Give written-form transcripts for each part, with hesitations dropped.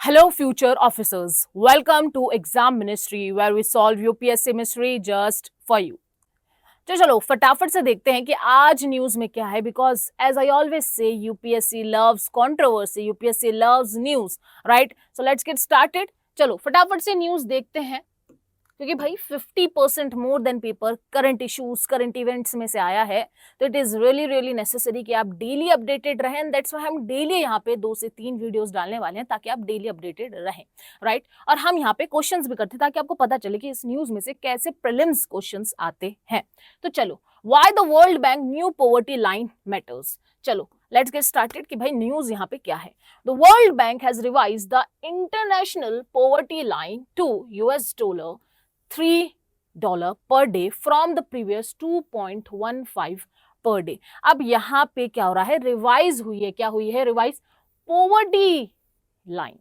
Hello, future officers. Welcome to Exam Ministry, where we solve UPSC mystery just for you. तो चलो फटाफट से देखते हैं कि आज न्यूज में क्या है, because as I always say UPSC loves controversy, UPSC loves news, right? So let's get started. चलो फटाफट से न्यूज देखते हैं, क्योंकि भाई 50% more than paper current issues, current events में से आया है। तो it is really really necessary कि आप डेली अपडेटेड रहें, एंड दैट्स व्हाई हम डेली यहाँ पे 2 से 3 वीडियोस डालने वाले हैं, ताकि आप डेली अपडेटेड रहें, राइट? और हम यहाँ पे क्वेश्चंस भी करते हैं, ताकि आपको पता चले कि इस न्यूज में से कैसे प्रीलिम्स क्वेश्चंस आते हैं। तो चलो, why the world bank new poverty line matters. चलो लेट्स गेट स्टार्टेड कि भाई न्यूज यहाँ पे क्या है। The world bank has revised the international poverty line to $3 per day from the previous 2.15 per day। अब यहाँ पे क्या हो रहा है, रिवाइज हुई है, क्या हुई है रिवाइज? Poverty line.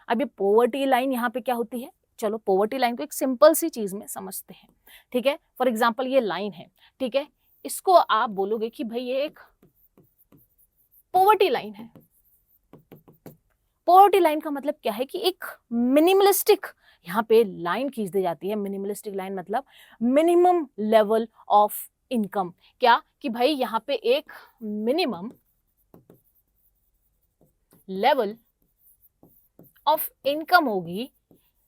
अब ये पॉवर्टी लाइन यहाँ पे क्या होती है? चलो पॉवर्टी लाइन को एक सिंपल सी चीज में समझते हैं, ठीक है? फॉर एग्जाम्पल ये लाइन है, ठीक है? इसको आप बोलोगे कि भाई ये एक पॉवर्टी लाइन है। पॉवर्टी लाइन का मतलब क्या है कि एक मिनिमलिस्टिक यहाँ पे लाइन खींच दी जाती है। मिनिमलिस्टिक लाइन मतलब मिनिमम लेवल ऑफ इनकम। क्या कि भाई यहाँ पे एक मिनिमम लेवल ऑफ इनकम होगी,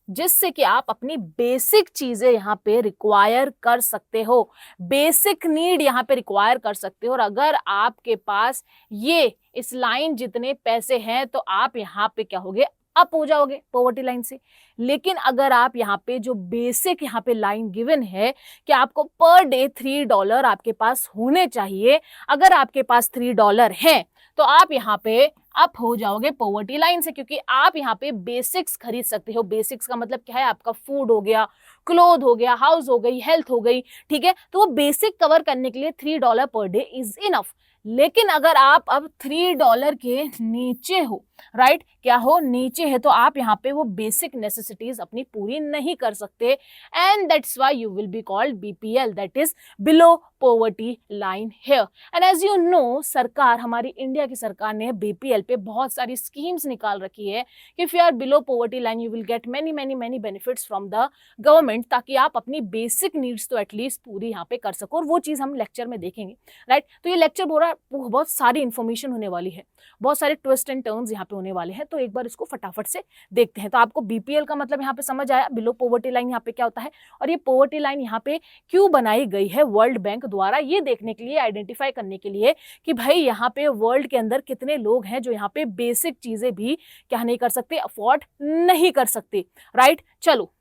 जिससे कि आप अपनी बेसिक चीजें यहाँ पे रिक्वायर कर सकते हो, बेसिक नीड यहाँ पे रिक्वायर कर सकते हो। और अगर आपके पास ये इस लाइन जितने पैसे हैं, तो आप यहाँ पे क्या होगे, अप हो जाओगे पॉवर्टी लाइन से। लेकिन अगर आप यहाँ पे जो बेसिक यहाँ पे लाइन गिवन है कि आपको पर डे $3 आपके पास होने चाहिए, अगर आपके पास $3 हैं, तो आप यहाँ पे अप हो जाओगे पॉवर्टी लाइन से, क्योंकि आप यहाँ पे बेसिक्स खरीद सकते हो। बेसिक्स का मतलब क्या है? आपका फूड हो गया, क्लोथ हो गया, हाउस हो गई, हेल्थ हो गई, ठीक है? तो वो बेसिक कवर करने के लिए $3 पर डे इज इनफ। लेकिन अगर आप अब $3 के नीचे हो, राइट? क्या हो, नीचे है, तो आप यहाँ पे वो बेसिक नेसेसिटीज अपनी पूरी नहीं कर सकते, and that's why you will be called BPL, that is below poverty line here. And as you know, सरकार, हमारी इंडिया की सरकार ने बीपीएल पे बहुत सारी स्कीम्स निकाल रखी है कि if you are below poverty line you will get many many many benefits from the government, ताकि आप अपनी बेसिक नीड्स तो एटलीस्ट पूरी यहाँ पे कर सको। और वो चीज हम लेक्चर में देखेंगे, राइट? तो ये लेक्चर बहुत सारी इंफॉर्मेशन होने वाली है, बहुत सारे ट्विस्ट एंड टर्न्स यहाँ पे होने वाले हैं। तो एक बार इसको फटाफट से देखते हैं। तो आपको बीपीएल का मतलब यहाँ पे समझ आया, बिलो पॉवर्टी लाइन यहाँ पे क्या होता है, और ये पॉवर्टी लाइन यहाँ पे क्यों बनाई गई है वर्ल्ड बैंक द्वारा, ये देखने के लिए, आइडेंटिफाई करने के लिए कि भाई यहाँ पे वर्ल्ड के अंदर कितने लोग हैं जो यहाँ पे बेसिक चीजें भी क्या नहीं कर सकते, अफोर्ड नहीं कर सकते, राइट? चलो,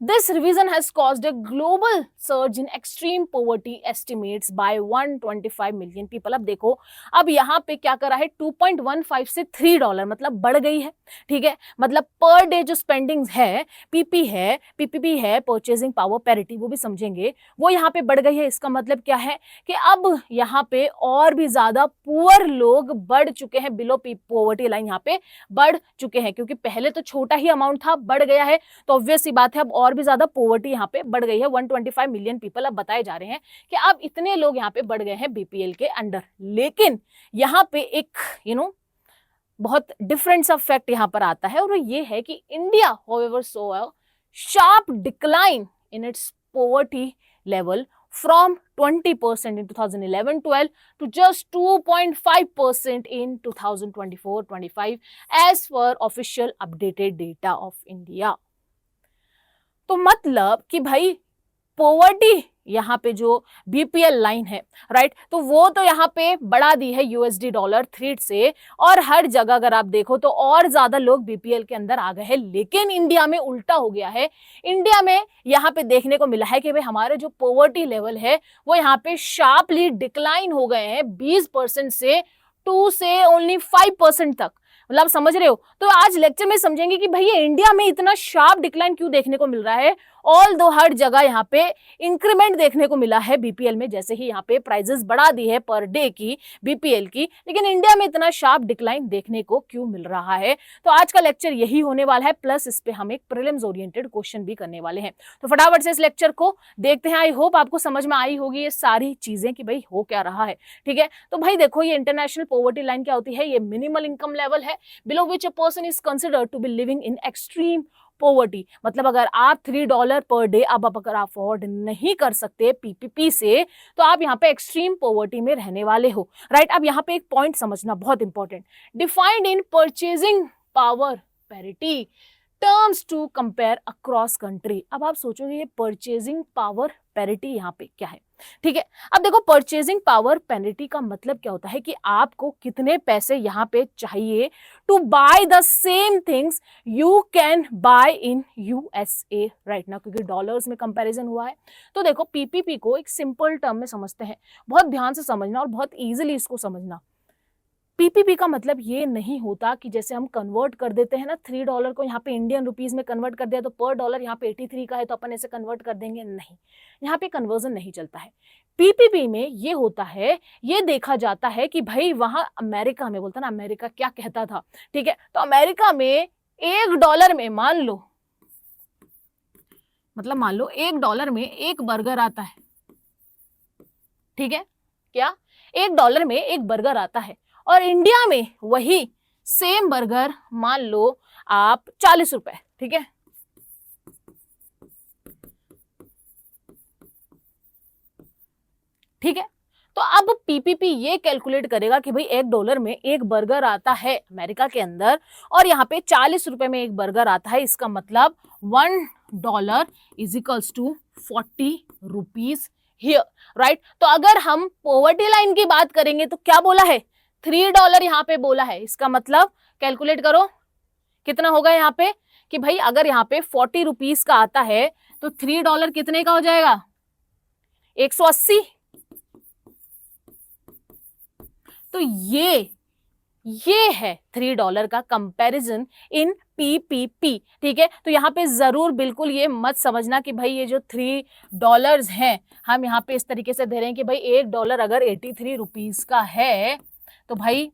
this revision has caused a global surge in extreme poverty estimates by 125 million people। अब देखो, अब यहाँ पे क्या करा है, 2.15 से $3 मतलब बढ़ गई है, ठीक है? मतलब पर डे जो स्पेंडिंग्स है, पीपीपी है, परचेजिंग पावर पैरिटी, वो भी समझेंगे, वो यहाँ पे बढ़ गई है। इसका मतलब क्या है कि अब यहाँ पे और भी ज्यादा पुअर लोग बढ़ चुके हैं, बिलो पॉवर्टी लाइन यहाँ पे बढ़ चुके हैं, क्योंकि पहले तो छोटा ही अमाउंट था, बढ़ गया है, तो ऑब्वियस सी बात है अब और भी ज्यादा पॉवर्टी यहाँ पे बढ़ गई है। 125 मिलियन पीपल अब बताए जा रहे हैं कि अब इतने लोग यहाँ पे बढ़ गए हैं बीपीएल के अंडर। लेकिन यहाँ पे एक बहुत डिफरेंट सा फैक्ट यहाँ पर आता है, और वो ये है कि India however saw a sharp decline in its poverty level from 20% in 2011-12 to just 2.5% in 2024-25 as per official updated data of India। तो मतलब कि भाई पॉवर्टी यहाँ पे जो बीपीएल लाइन है, राइट, तो वो तो यहाँ पे बढ़ा दी है यूएसडी डॉलर थ्रेड से, और हर जगह अगर आप देखो तो और ज्यादा लोग बीपीएल के अंदर आ गए हैं। लेकिन इंडिया में उल्टा हो गया है। इंडिया में यहाँ पे देखने को मिला है कि भाई हमारे जो पॉवर्टी लेवल है वो यहाँ पे शार्पली डिक्लाइन हो गए हैं, 20% से 2 से ओनली 5% तक। मतलब समझ रहे हो? तो आज लेक्चर में समझेंगे कि भाई ये इंडिया में इतना शार्प डिक्लाइन क्यों देखने को मिल रहा है। ऑल दो हर जगह यहाँ पे इंक्रीमेंट देखने को मिला है बीपीएल में, जैसे ही यहाँ पे प्राइजेस बढ़ा दी है पर डे की बीपीएल की, लेकिन इंडिया में इतना शार्प डिक्लाइन देखने को क्यों मिल रहा है। तो आज का लेक्चर यही होने वाला है, प्लस इस पे हम एक प्रीलिम्स ओरिएंटेड क्वेश्चन भी करने वाले हैं। तो फटाफट से इस लेक्चर को देखते हैं। आई होप आपको समझ में आई होगी ये सारी चीजें कि भाई हो क्या रहा है, ठीक है? तो भाई देखो, ये इंटरनेशनल पॉवर्टी लाइन क्या होती है, ये मिनिमल इनकम लेवल है, है, below which a person is considered to be living in extreme poverty. मतलब अगर आप $3 पर डे अब अगर आप अफोर्ड नहीं कर सकते पीपीपी से, तो आप यहाँ पे एक्सट्रीम पॉवर्टी में रहने वाले हो, राइट। अब यहाँ पे एक पॉइंट समझना बहुत important, defined in purchasing power parity terms to compare across country. अब आप सोचोगे ये परचेजिंग पावर पैरिटी यहाँ पे क्या है, ठीक है। अब देखो परचेजिंग पावर पैरिटी का मतलब क्या होता है कि आपको कितने पैसे यहाँ पे चाहिए to buy the same things you can buy in USA right ना, क्योंकि डॉलर्स में कंपैरिजन हुआ है। तो देखो पीपीपी को एक सिंपल टर्म में समझते हैं, बहुत ध्यान से समझना और बहुत इजीली इसको समझना। पीपीपी का मतलब ये नहीं होता कि जैसे हम कन्वर्ट कर देते हैं ना $3 को यहाँ पे इंडियन रुपीज में कन्वर्ट कर दिया तो पर डॉलर यहाँ पे 83 का है तो अपन ऐसे कन्वर्ट कर देंगे, नहीं, यहाँ पे कन्वर्जन नहीं चलता है। पीपीपी में ये होता है, ये देखा जाता है कि भाई वहां अमेरिका में, बोलता ना अमेरिका क्या कहता था, ठीक है, तो अमेरिका में $1 में मान लो, मतलब मान लो $1 में एक बर्गर आता है, ठीक है, क्या $1 में एक बर्गर आता है, और इंडिया में वही सेम बर्गर मान लो आप 40 रुपए, ठीक है, ठीक है। तो अब पीपीपी ये कैलकुलेट करेगा कि भाई $1 में एक बर्गर आता है अमेरिका के अंदर और यहाँ पे 40 रुपए में एक बर्गर आता है, इसका मतलब $1 is equals to 40 rupees here, right. तो अगर हम पॉवर्टी लाइन की बात करेंगे तो क्या बोला है, $3 यहाँ पे बोला है, इसका मतलब कैलकुलेट करो कितना होगा यहाँ पे कि भाई अगर यहाँ पे 40 रुपीज का आता है तो $3 कितने का हो जाएगा, 180। तो ये है $3 का कंपैरिजन इन पीपीपी, ठीक है। तो यहाँ पे जरूर बिल्कुल ये मत समझना कि भाई ये जो $3 हैं हम यहाँ पे इस तरीके से दे रहे हैं कि भाई $1 अगर 83 रुपीज का है तो भाई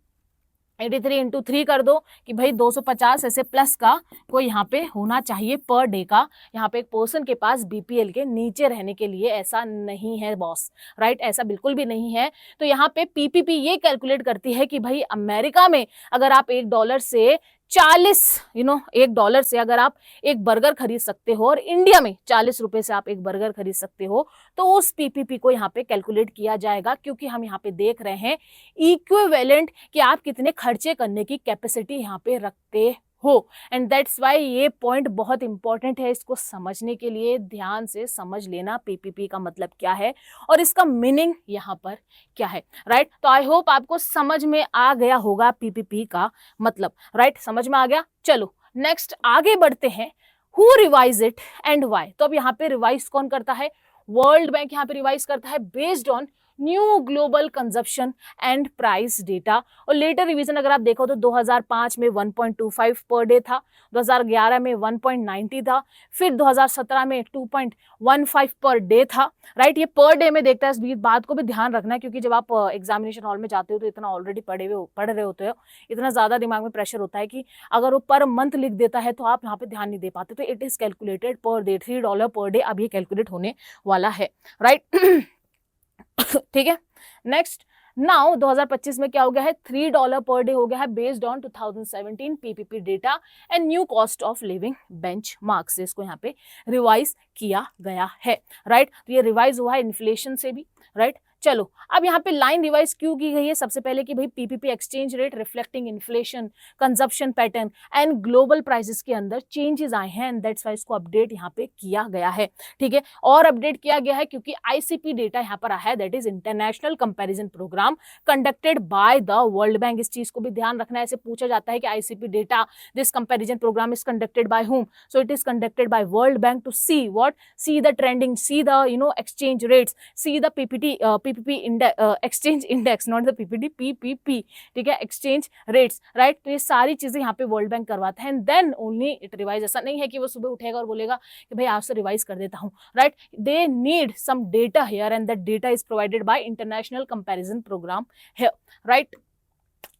83 इंटू 3 कर दो कि भाई 250 ऐसे प्लस का कोई यहाँ पे होना चाहिए पर डे का, यहाँ पे एक पर्सन के पास बीपीएल के नीचे रहने के लिए, ऐसा नहीं है बॉस, राइट, ऐसा बिल्कुल भी नहीं है। तो यहाँ पे पीपीपी ये कैलकुलेट करती है कि भाई अमेरिका में अगर आप $1 से 40 $1 से अगर आप एक बर्गर खरीद सकते हो और इंडिया में 40 रुपए से आप एक बर्गर खरीद सकते हो, तो उस पीपीपी को यहाँ पे कैलकुलेट किया जाएगा, क्योंकि हम यहाँ पे देख रहे हैं इक्विवेलेंट कि आप कितने खर्चे करने की कैपेसिटी यहाँ पे रखते हो। एंड दैट्स वाई ये पॉइंट बहुत इंपॉर्टेंट है, इसको समझने के लिए ध्यान से समझ लेना पीपीपी का मतलब क्या है और इसका मीनिंग यहाँ पर क्या है, राइट। तो आई होप आपको समझ में आ गया होगा पीपीपी का मतलब, राइट, समझ में आ गया। चलो नेक्स्ट आगे बढ़ते हैं, who revise it and why. तो अब यहाँ पे रिवाइज कौन करता है, वर्ल्ड बैंक यहाँ पे रिवाइज करता है based on new global consumption and price data. और लेटर रिवीजन अगर आप देखो तो 2005 में 1.25 पर डे था, 2011 में 1.90 था, फिर 2017 में 2.15 पर डे था, राइट। ये पर डे में देखता है, इस बात को भी ध्यान रखना है क्योंकि जब आप एग्जामिनेशन हॉल में जाते हो तो इतना ऑलरेडी पढ़ रहे होते हो, इतना ज्यादा दिमाग में प्रेशर होता है कि अगर वो पर मंथ लिख देता है तो आप यहाँ पे ध्यान नहीं दे पाते। तो it is calculated per day, $3 per day अब ये कैलकुलेट होने वाला है, राइट। ठीक है, नेक्स्ट नाउ 2025 में क्या हो गया है, $3 पर डे हो गया है based on 2017 PPP data and new cost of living benchmark से इसको यहाँ पे रिवाइज किया गया है, राइट। तो ये रिवाइज हुआ है इन्फ्लेशन से भी, राइट। चलो अब यहाँ पे लाइन रिवाइज क्यों की गई है, सबसे पहले कि भाई PPP exchange rate reflecting inflation, consumption pattern and global prices के अंदर चेंजेस आए हैं एंड दैट्स वाई इसको अपडेट यहाँ पे किया गया है, ठीक है। और अपडेट किया गया है क्योंकि आईसीपी डेटा यहाँ पर आया है, that is international comparison program conducted by the world bank. इस चीज को भी ध्यान रखना है, ऐसे पूछा जाता है कि ICP data this comparison program is conducted by whom, so it is conducted by World Bank to see what, see the trending, see the exchange rates, see the PPP index, exchange index, not the PPT, PPP, ठीक है, exchange rates, right। तो ये सारी चीजें यहाँ पे world bank करवाता है and then only it revise. ऐसा नहीं है कि वो सुबह उठेगा और बोलेगा कि भाई आज से रिवाइज कर देता हूँ, right. They need some data here and that data is provided by international comparison program here, right.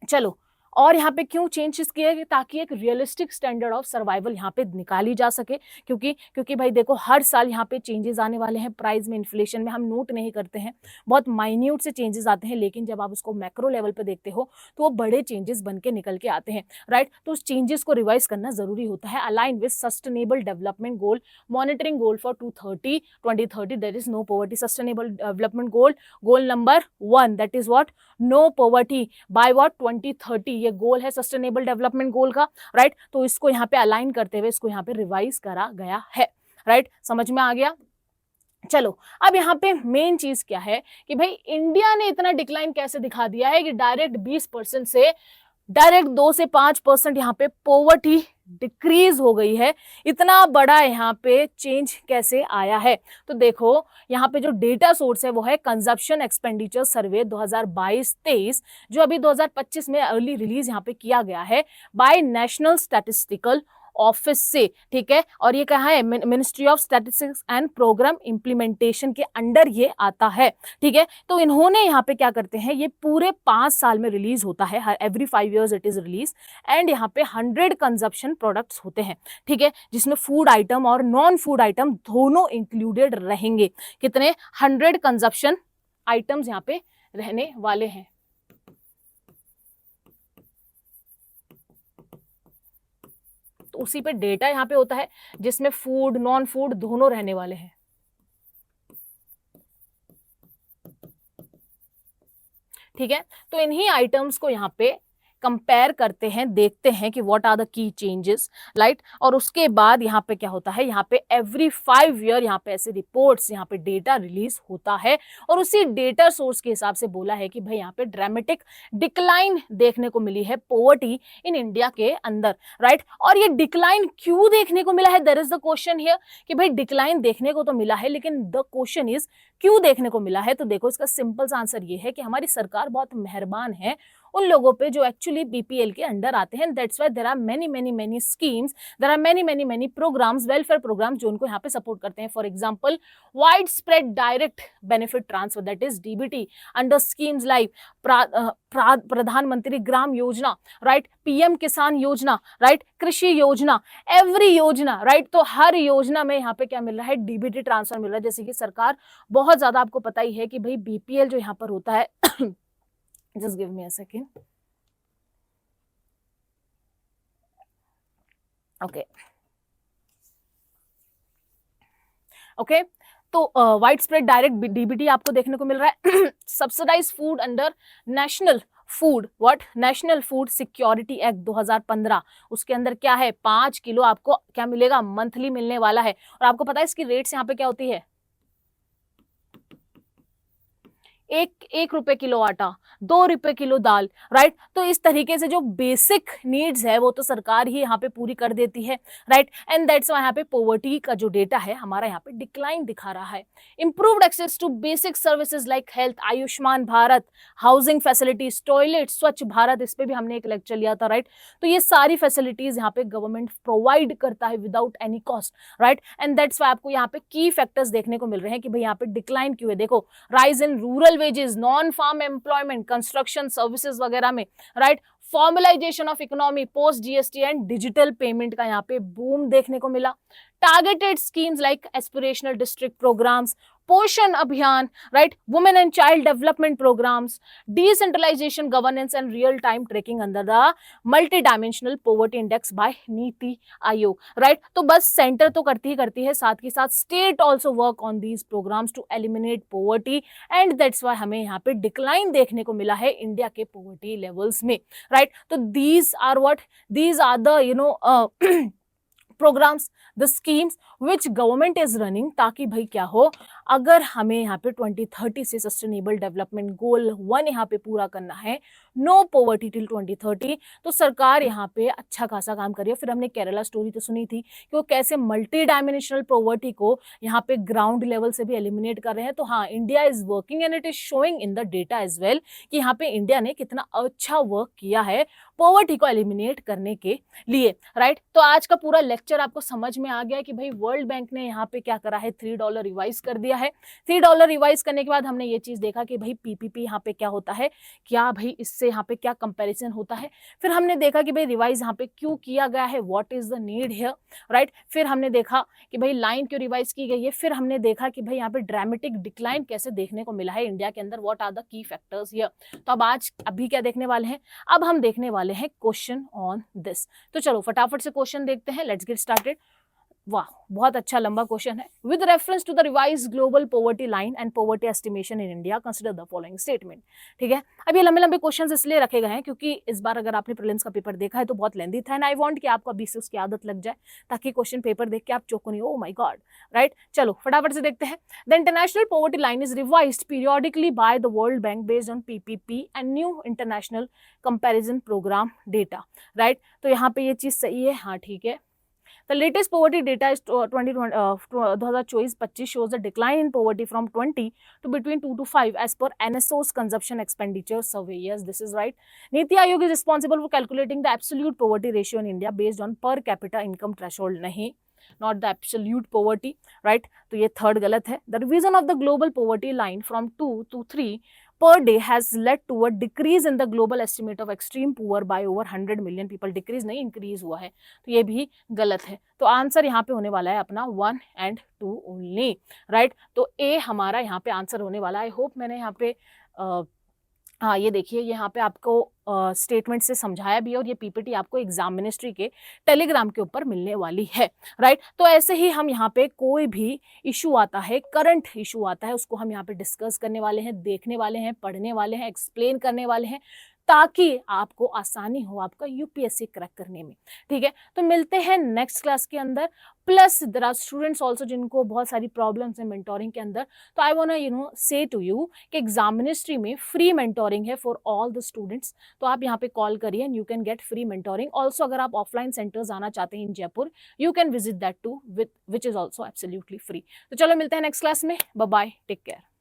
चलो और यहाँ पे क्यों चेंजेस किए गए, ताकि एक रियलिस्टिक स्टैंडर्ड ऑफ सर्वाइवल यहाँ पे निकाली जा सके, क्योंकि भाई देखो हर साल यहाँ पे चेंजेस आने वाले हैं, प्राइस में, इन्फ्लेशन में, हम नोट नहीं करते हैं, बहुत माइन्यूट से चेंजेस आते हैं, लेकिन जब आप उसको मैक्रो लेवल पे देखते हो तो वो बड़े चेंजेस बन के निकल के आते हैं, राइट। तो उस चेंजेस को रिवाइज करना जरूरी होता है। Align with sustainable development goal, monitoring goal for 2030, that is no poverty, sustainable development goal number 1, that is what, no poverty by what 2030, ये गोल है सस्टेनेबल डेवलपमेंट गोल का, राइट। तो इसको यहाँ पे अलाइन करते हुए इसको यहाँ पे रिवाइज करा गया है, राइट। समझ में आ गया। चलो अब यहाँ पे मेन चीज क्या है कि भाई इंडिया ने इतना डिक्लाइन कैसे दिखा दिया है कि डायरेक्ट 20% से डायरेक्ट 2 से 5% यहाँ पे पॉवर्टी डिक्रीज हो गई है, इतना बड़ा यहाँ पे चेंज कैसे आया है। तो देखो यहाँ पे जो डेटा सोर्स है वो है कंजप्शन एक्सपेंडिचर सर्वे 2022-23, जो अभी 2025 में अर्ली रिलीज यहाँ पे किया गया है बाय नेशनल स्टैटिस्टिकल ऑफिस से, ठीक है। और ये कहाँ है, ministry of statistics and programme implementation के अंडर ये आता है, ठीक है। तो इन्होंने यहाँ पे क्या करते हैं, ये पूरे 5 साल में रिलीज होता है, हर every 5 years it is release, and यहाँ पे 100 कंजप्शन प्रोडक्ट्स होते हैं, ठीक है, जिसमें फूड आइटम और नॉन फूड आइटम दोनों इंक्लूडेड रहेंगे। कितने, 100 कंजप्शन आइटम्स यहाँ पे रहने वाले हैं। तो उसी पे डेटा यहाँ पे होता है जिसमें फूड नॉन फूड दोनों रहने वाले हैं, ठीक है। तो इन्हीं आइटम्स को यहाँ पे कंपेयर करते हैं, देखते हैं कि what are the key changes, right. और उसके बाद यहाँ पे क्या होता है, यहाँ पे एवरी 5 year यहाँ पे ऐसे रिपोर्ट्स, यहाँ पे डेटा रिलीज होता है, और उसी डेटा सोर्स के हिसाब से बोला है कि भाई यहाँ पे ड्रामेटिक डिक्लाइन देखने को मिली है पॉवर्टी इन इंडिया के अंदर, राइट। और ये डिक्लाइन क्यों देखने को मिला है, there is the question here, कि भाई डिक्लाइन देखने को तो मिला है, लेकिन द क्वेश्चन इज क्यों देखने को मिला है। तो देखो इसका सिंपल सा आंसर ये है कि हमारी सरकार बहुत मेहरबान है उन लोगों पे जो एक्चुअली बीपीएल के अंडर आते हैं, that's why there are many schemes, there are many programmes, welfare programmes जो उनको यहाँ पे सपोर्ट करते हैं। For example wide spread direct benefit transfer, that is DBT, under schemes like Pradhan Mantri Gram योजना, राइट, पीएम किसान योजना, राइट, कृषि योजना, एवरी योजना, राइट। तो हर योजना में यहाँ पे क्या मिल रहा है, डीबीटी ट्रांसफर मिल रहा है। जैसे कि सरकार बहुत ज्यादा, आपको पता ही है कि भाई बीपीएल जो यहाँ पर होता है just give me a second, okay, तो वाइड स्प्रेड डायरेक्ट डीबीटी आपको देखने को मिल रहा है। Subsidise food under national food security act 2015, उसके अंदर क्या है, 5 किलो आपको क्या मिलेगा, मंथली मिलने वाला है। और आपको पता है इसकी रेट्स यहाँ पे क्या होती है, 1 रुपए किलो आटा, 2 रुपए किलो दाल, राइट। तो इस तरीके से जो बेसिक नीड्स है वो तो सरकार ही यहाँ पे पूरी कर देती है, राइट। एंड दैट्स व्हाई यहाँ पे पॉवर्टी का जो डेटा है हमारा यहाँ पे डिक्लाइन दिखा रहा है। Improved access to basic services like health, Ayushman Bharat, housing facilities, toilet, Swachh Bharat, इस पे भी हमने एक लेक्चर लिया था, राइट। तो ये सारी फैसिलिटीज यहाँ पे गवर्नमेंट प्रोवाइड करता है without any cost, right. And that's why आपको यहाँ पे की फैक्टर्स देखने को मिल रहे हैं कि भाई यहाँ पे डिक्लाइन क्यों है। देखो rise in rural wages, non farm employment, construction services वगैरह में, right, formalisation of economy post GST and digital payment का यहाँ पे बूम देखने को मिला। Targeted schemes like aspirational district programmes, Poshan Abhiyaan, right, women and child development programmes, decentralisation governance and real time tracking under the multi dimensional poverty index by NITI Aayog, right. तो बस centre तो करती है, साथ ही साथ state also work on these programmes to eliminate poverty, and that's why हमें यहाँ पे डिक्लाइन देखने को मिला है इंडिया के पॉवर्टी लेवल्स में, राइट। तो these are the programmes, the schemes which government is running, ताकि भाई क्या हो, अगर हमें यहाँ पे 2030 से सस्टेनेबल डेवलपमेंट गोल 1 यहाँ पे पूरा करना है, नो पॉवर्टी टिल 2030, तो सरकार यहाँ पे अच्छा खासा काम कर रही है। फिर हमने केरला स्टोरी तो सुनी थी कि वो कैसे मल्टी डायमेंशनल पॉवर्टी को यहाँ पे ग्राउंड लेवल से भी एलिमिनेट कर रहे हैं। तो हाँ, India is working and it is showing in the data as well कि यहाँ पे इंडिया ने कितना अच्छा वर्क किया है पॉवर्टी को एलिमिनेट करने के लिए, राइट। तो आज का पूरा लेक्चर आपको समझ में आ गया कि भाई वर्ल्ड बैंक ने यहाँ पे क्या करा है, $3 रिवाइज कर दिया लिया है। $3 रिवाइज करने के बाद हमने ये चीज देखा कि भाई पीपीपी यहाँ पे क्या होता है, क्या भाई इससे यहाँ पे क्या कंपैरिजन होता है। फिर हमने देखा कि भाई रिवाइज यहाँ पे क्यों किया गया है, what is the need here, right. फिर हमने देखा कि भाई लाइन क्यों रिवाइज की गई है। फिर हमने देखा कि भाई यहाँ पे ड्रामेटिक डिक्लाइन कैसे देखने को मिला है इंडिया के अंदर, what are the key factors here. तो अब आज अभी क्या देखने वाले हैं, अब हम देखने वाले हैं क्वेश्चन ऑन दिस। तो चलो फटाफट से क्वेश्चन देखते हैं, लेट्स गेट स्टार्टेड। वाह, बहुत अच्छा लंबा क्वेश्चन है। With reference to the revise global poverty line and poverty estimation in India consider the following statement. ठीक है, अब ये लंबे लंबे क्वेश्चंस इसलिए रखे गए हैं क्योंकि इस बार अगर आपने प्रीलिम्स का पेपर देखा है तो बहुत लेंदी था, एंड आई वांट कि आपको अभी से उसकी आदत लग जाए ताकि क्वेश्चन पेपर देख के आप चौंको नहीं, ओ माय गॉड, राइट। चलो फटाफट से देखते हैं। The international poverty line is revised periodically bye the world bank based on PPP and new international comparison program data, right. तो यहाँ पे ये चीज सही है, हाँ ठीक है। The latest poverty data is 2024-25 shows the decline in poverty from 20 to between 2 to 5 as per NSO's consumption expenditure survey. Yes, this is right. Niti Aayog is responsible for calculating the absolute poverty ratio in India based on per capita income threshold. नहीं, not the absolute poverty, right? तो ये third गलत है. The revision of the global poverty line from 2 to 3 per day has led to a decrease in the global estimate of extreme poor by over 100 million people. Decrease नहीं, increase हुआ है, तो ये भी गलत है। तो आंसर यहाँ पे होने वाला है अपना 1 and 2 ओनली, राइट। तो ए हमारा यहाँ पे आंसर होने वाला है। आई होप मैंने यहाँ पे हाँ ये देखिए यहाँ पे आपको स्टेटमेंट से समझाया भी है, और ये पीपीटी आपको एग्जाम मिनिस्ट्री के टेलीग्राम के ऊपर मिलने वाली है, राइट। तो ऐसे ही हम यहाँ पे कोई भी इशू आता है, करंट इशू आता है, उसको हम यहाँ पे डिस्कस करने वाले हैं, देखने वाले हैं, पढ़ने वाले हैं, एक्सप्लेन करने वाले हैं, ताकि आपको आसानी हो आपका यूपीएससी क्रैक करने में। ठीक है, तो मिलते हैं नेक्स्ट क्लास के अंदर। Plus there are students also जिनको बहुत सारी प्रॉब्लम्स हैं मेंटोरिंग के अंदर, तो I want say to you कि एग्जाम मिनिस्ट्री में फ्री मेंटोरिंग है फॉर ऑल द स्टूडेंट्स। तो आप यहाँ पे कॉल करिए and you can get free mentoring also. अगर आप ऑफलाइन सेंटर्स आना चाहते हैं in Jaipur, you can visit that to which is also absolutely free. तो चलो मिलते हैं नेक्स्ट क्लास में, बाय बाय, टेक केयर।